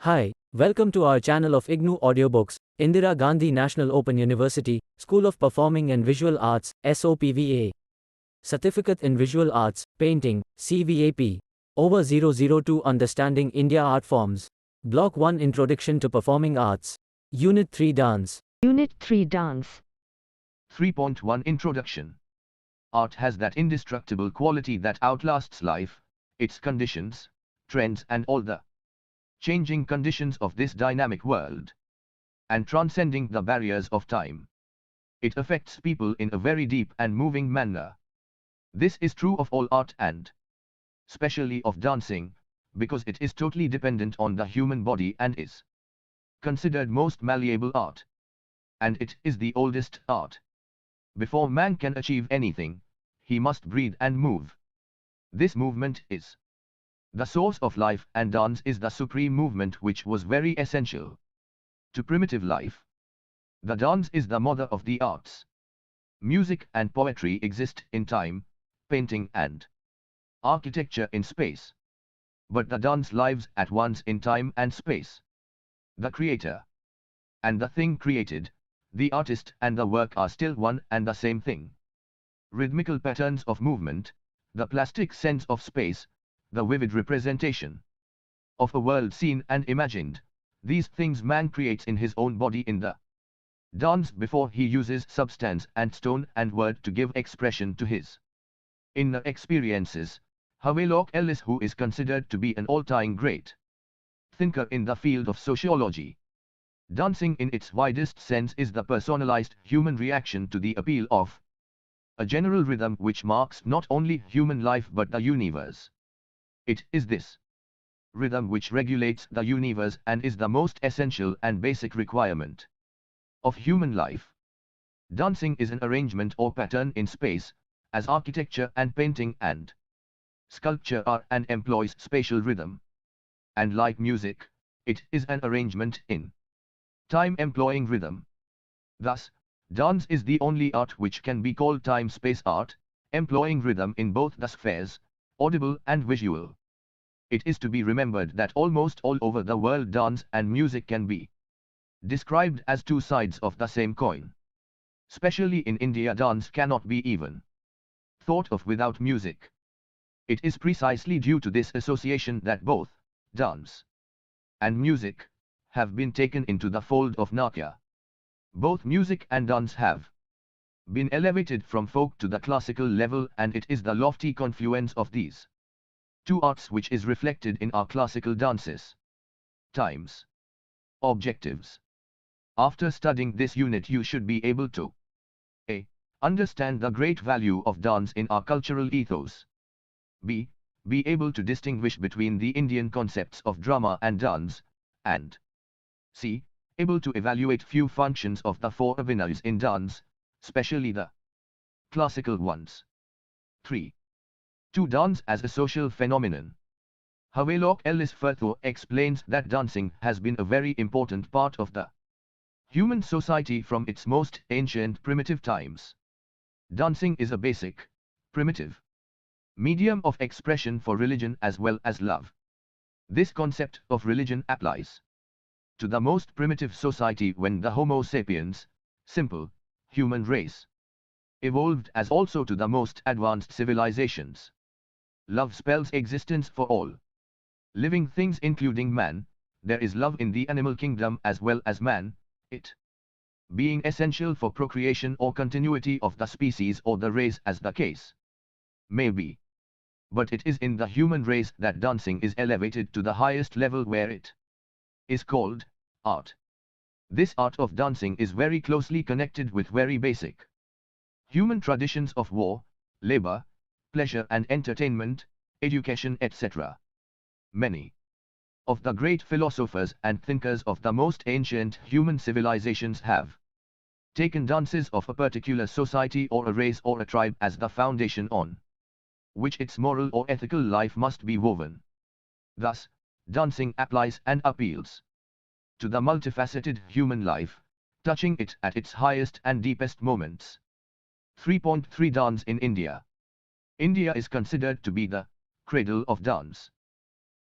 Hi, welcome to our channel of IGNOU Audiobooks, Indira Gandhi National Open University, School of Performing and Visual Arts, SOPVA. Certificate in Visual Arts, Painting, CVAP. Over 002 Understanding India Art Forms. Block-1 Introduction to Performing Arts. Unit-3 Dance. Unit-3 Dance. 3.1 Introduction. Art has that indestructible quality that outlasts life, its conditions, trends and all the changing conditions of this dynamic world, and transcending the barriers of time. It affects people in a very deep and moving manner. This is true of all art and especially of dancing, because it is totally dependent on the human body and is considered most malleable art. And it is the oldest art. Before man can achieve anything, he must breathe and move. This movement is the source of life, and dance is the supreme movement which was very essential to primitive life. The dance is the mother of the arts. Music and poetry exist in time, painting and architecture in space. But the dance lives at once in time and space. The creator and the thing created, the artist and the work are still one and the same thing. Rhythmical patterns of movement, the plastic sense of space, the vivid representation of a world seen and imagined, these things man creates in his own body in the dance before he uses substance and stone and word to give expression to his inner experiences. Havelock Ellis, who is considered to be an all-time great thinker in the field of sociology. Dancing in its widest sense is the personalized human reaction to the appeal of a general rhythm which marks not only human life but the universe. It is this rhythm which regulates the universe and is the most essential and basic requirement of human life. Dancing is an arrangement or pattern in space, as architecture and painting and sculpture are, and employs spatial rhythm. And like music, it is an arrangement in time employing rhythm. Thus, dance is the only art which can be called time-space art, employing rhythm in both the spheres, audible and visual. It is to be remembered that almost all over the world dance and music can be described as two sides of the same coin. Especially in India, dance cannot be even thought of without music. It is precisely due to this association that both dance and music have been taken into the fold of Natya. Both music and dance have been elevated from folk to the classical level, and it is the lofty confluence of these two arts which is reflected in our classical dances. Times. Objectives. After studying this unit, you should be able to a. Understand the great value of dance in our cultural ethos. b. Be able to distinguish between the Indian concepts of drama and dance, and c. Able to evaluate few functions of the four avinas in dance, especially the classical ones. 3. To dance as a social phenomenon. Havelock Ellis further explains that dancing has been a very important part of the human society from its most ancient primitive times. Dancing is a basic, primitive medium of expression for religion as well as love. This concept of religion applies to the most primitive society when the Homo sapiens, simple, human race, evolved, as also to the most advanced civilizations. Love spells existence for all living things including man. There is love in the animal kingdom as well as man, it being essential for procreation or continuity of the species or the race as the case may be. But it is in the human race that dancing is elevated to the highest level, where it is called art. This art of dancing is very closely connected with very basic human traditions of war, labor, pleasure and entertainment, education, etc. Many of the great philosophers and thinkers of the most ancient human civilizations have taken dances of a particular society or a race or a tribe as the foundation on which its moral or ethical life must be woven. Thus, dancing applies and appeals to the multifaceted human life, touching it at its highest and deepest moments. 3.3 Dance in India. India is considered to be the cradle of dance.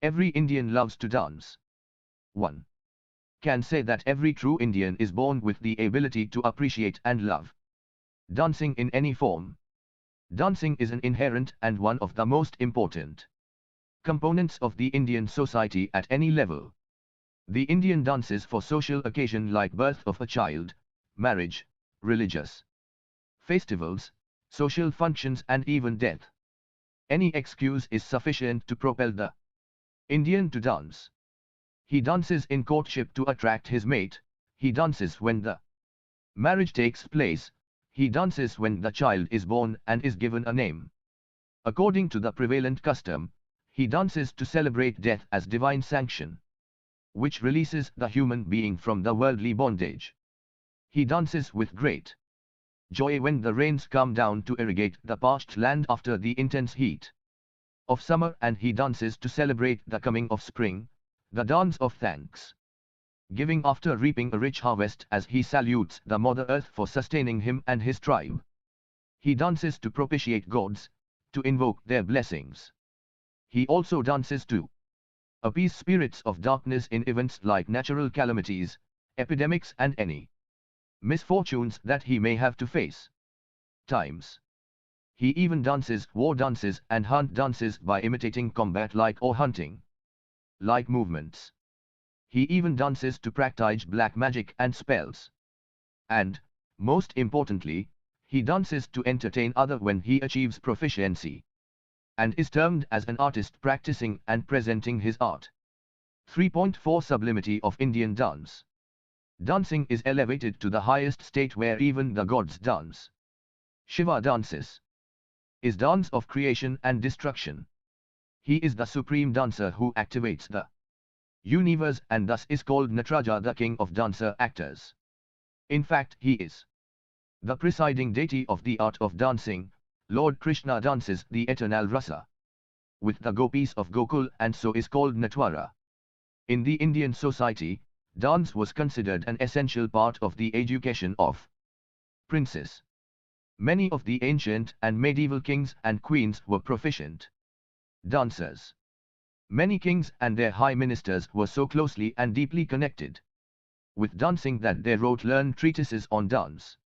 Every Indian loves to dance. 1. Can say that every true Indian is born with the ability to appreciate and love dancing in any form. Dancing is an inherent and one of the most important components of the Indian society at any level. The Indian dances for social occasion like birth of a child, marriage, religious festivals, social functions and even death. Any excuse is sufficient to propel the Indian to dance. He dances in courtship to attract his mate, he dances when the marriage takes place, he dances when the child is born and is given a name. According to the prevalent custom, he dances to celebrate death as divine sanction, which releases the human being from the worldly bondage. He dances with great joy when the rains come down to irrigate the parched land after the intense heat of summer, and he dances to celebrate the coming of spring, the dance of thanks giving after reaping a rich harvest, as he salutes the Mother Earth for sustaining him and his tribe. He dances to propitiate gods, to invoke their blessings. He also dances to appease spirits of darkness in events like natural calamities, epidemics and any misfortunes that he may have to face. Times. He even dances war dances and hunt dances by imitating combat-like or hunting-like movements. He even dances to practice black magic and spells. And, most importantly, he dances to entertain others when he achieves proficiency, and is termed as an artist practicing and presenting his art. 3.4 Sublimity of Indian dance. Dancing is elevated to the highest state where even the gods dance. Shiva dances. Is dance of creation and destruction. He is the supreme dancer who activates the universe and thus is called Nataraja, the king of dancer actors. In fact, he is the presiding deity of the art of dancing. Lord Krishna dances the eternal rasa with the gopis of Gokul and so is called Natwara. In the Indian society, dance was considered an essential part of the education of princes. Many of the ancient and medieval kings and queens were proficient dancers. Many kings and their high ministers were so closely and deeply connected with dancing that they wrote learned treatises on dance.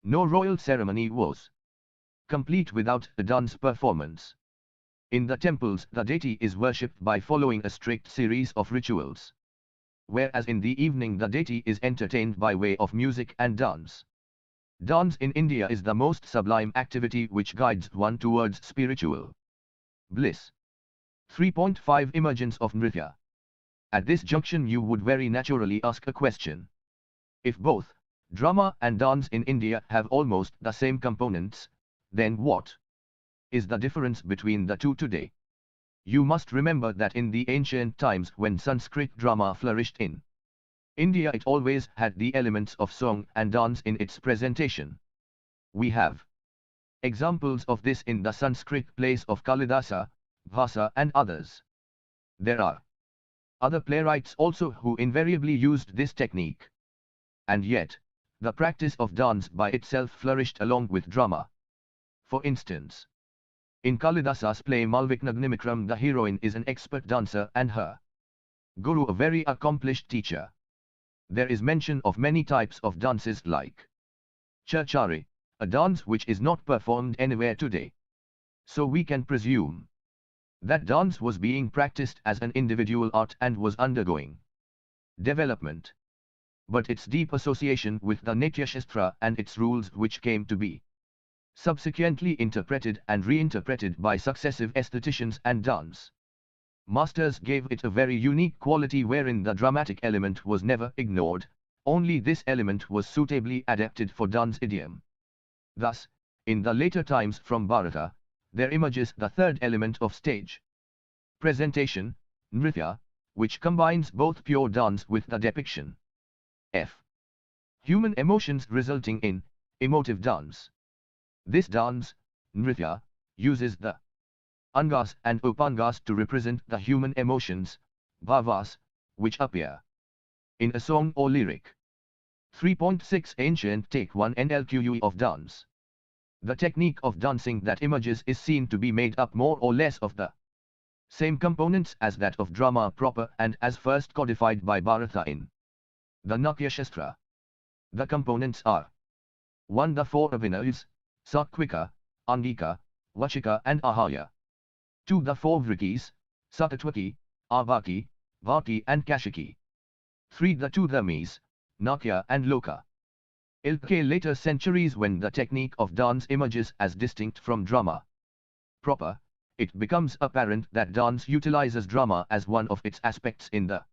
No royal ceremony was complete without a dance performance. In the temples, the deity is worshipped by following a strict series of rituals, whereas in the evening the deity is entertained by way of music and dance. Dance in India is the most sublime activity which guides one towards spiritual bliss. 3.5 Emergence of Nritya. At this junction you would very naturally ask a question. If both drama and dance in India have almost the same components, then what is the difference between the two today? You must remember that in the ancient times when Sanskrit drama flourished in India, it always had the elements of song and dance in its presentation. We have examples of this in the Sanskrit plays of Kalidasa, Bhasa and others. There are other playwrights also who invariably used this technique. And yet, the practice of dance by itself flourished along with drama. For instance, in Kalidasa's play Malviknagnimikram, the heroine is an expert dancer and her guru a very accomplished teacher. There is mention of many types of dances like Chachari, a dance which is not performed anywhere today. So we can presume that dance was being practiced as an individual art and was undergoing development. But its deep association with the Natyashastra and its rules which came to be subsequently interpreted and reinterpreted by successive aestheticians and dance masters gave it a very unique quality wherein the dramatic element was never ignored, only this element was suitably adapted for dance idiom. Thus, in the later times from Bharata, there emerges the third element of stage presentation, Nritya, which combines both pure dance with the depiction f human emotions resulting in emotive dance. This dance, Nritya, uses the Angas and Upangas to represent the human emotions, bhavas, which appear in a song or lyric. 3.6 Ancient Take 1 NLQUE of dance. The technique of dancing that emerges is seen to be made up more or less of the Same components as that of drama proper and as first codified by Bharata in the Natya Shastra. The components are 1. The 4 Abhinayas, Satvika, Angika, Vachika and Ahaya. 2. The 4 Vritis, Satatvaki, Avaki, Vaki and Kashiki. 3. The 2 Dhamis, Natya and Loka. In later centuries, when the technique of dance emerges as distinct from drama proper, it becomes apparent that dance utilizes drama as one of its aspects in the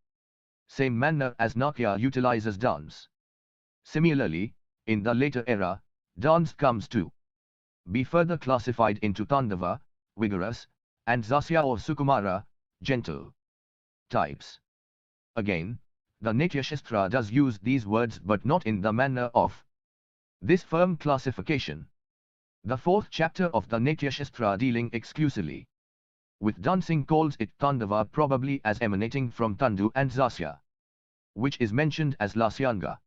same manner as Natya utilizes dance. Similarly, in the later era, dance comes to be further classified into Tandava, vigorous, and Zasya or Sukumara, gentle types. Again, the Natya Shastra does use these words but not in the manner of this firm classification. The 4th chapter of the Natya Shastra, dealing exclusively with dancing, calls it Tandava, probably as emanating from Tandu and Zasya, which is mentioned as Lasyanga.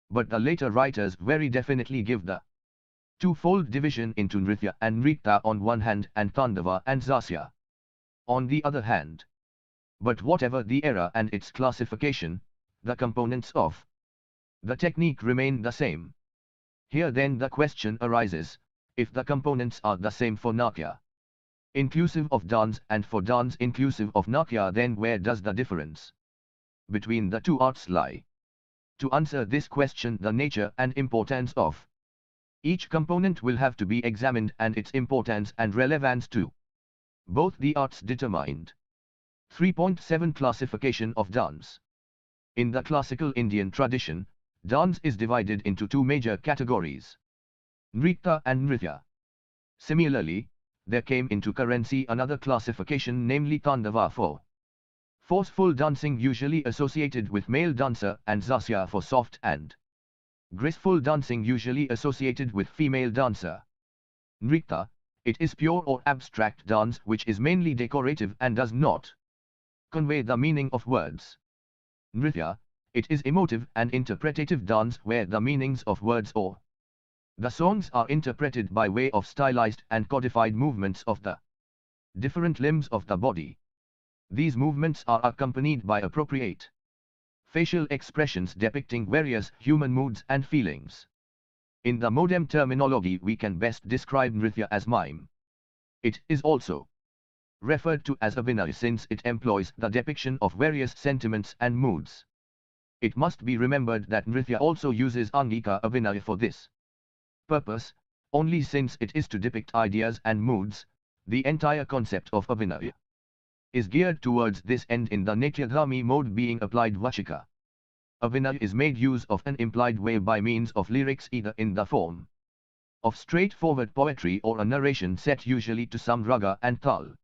But the later writers very definitely give the twofold division into Nritya and Nrita on one hand and Tandava and Zasya on the other hand. But whatever the era and its classification, the components of the technique remain the same. Here then the question arises, if the components are the same for Natya inclusive of dance and for dance inclusive of Natya, then where does the difference between the two arts lie? To answer this question, the nature and importance of each component will have to be examined and its importance and relevance to both the arts determined. 3.7 Classification of dance. In the classical Indian tradition, dance is divided into two major categories, Nrita and Nritya. Similarly, there came into currency another classification, namely Tandava for forceful dancing usually associated with male dancer and Zasya for soft and graceful dancing usually associated with female dancer. Nrita, it is pure or abstract dance which is mainly decorative and does not convey the meaning of words. Nritya, it is emotive and interpretative dance where the meanings of words or the songs are interpreted by way of stylized and codified movements of the different limbs of the body. These movements are accompanied by appropriate facial expressions depicting various human moods and feelings. In the modern terminology, we can best describe Nritya as mime. It is also referred to as Abhinay since it employs the depiction of various sentiments and moods. It must be remembered that Nritya also uses Angika Abhinay for this purpose, only since it is to depict ideas and moods. The entire concept of Abhinay is geared towards this end in the Natyadhami mode being applied Vachika. Abhinay is made use of an implied way by means of lyrics either in the form of straightforward poetry or a narration set usually to some raga and tal.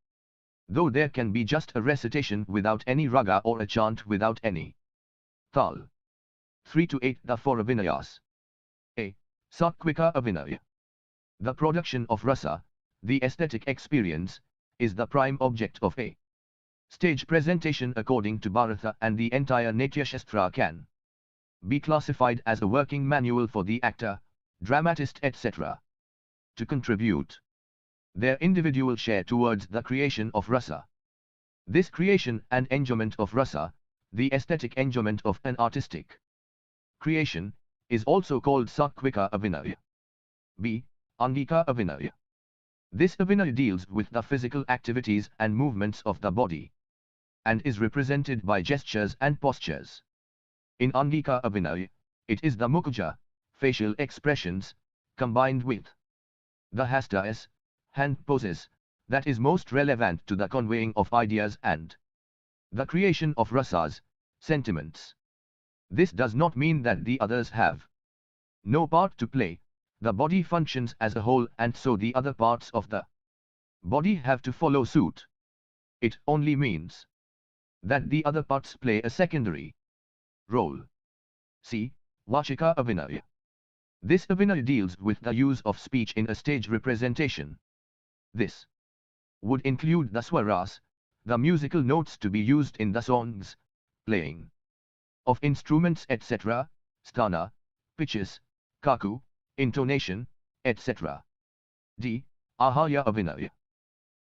Though there can be just a recitation without any raga or a chant without any tal. 3 to 8 The 4 Abhinayas. A. Satvika Abhinaya. The production of rasa, the aesthetic experience, is the prime object of a stage presentation according to Bharata, and the entire Natya Shastra can be classified as a working manual for the actor, dramatist etc. to contribute their individual share towards the creation of rasa. This creation and enjoyment of rasa, the aesthetic enjoyment of an artistic creation, is also called Satvika Abhinaya. B. Angika Abhinaya. This Abhinaya deals with the physical activities and movements of the body, and is represented by gestures and postures. In Angika Abhinaya, it is the mukhaja, facial expressions, combined with the hastas, hand poses, that is most relevant to the conveying of ideas and the creation of rasas, sentiments. This does not mean that the others have no part to play. The body functions as a whole, and so the other parts of the body have to follow suit. It only means that the other parts play a secondary role. See Vachika Abhinaya. This Abhinaya deals with the use of speech in a stage representation. This would include the swaras, the musical notes to be used in the songs, playing of instruments etc., sthana, pitches, kaku, intonation, etc. D. Ahaya Abhinaya.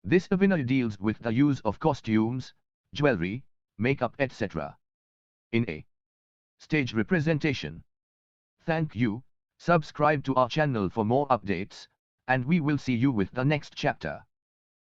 This OVA deals with the use of costumes, jewelry, makeup etc. in a stage representation. Thank you, subscribe to our channel for more updates, and we will see you with the next chapter.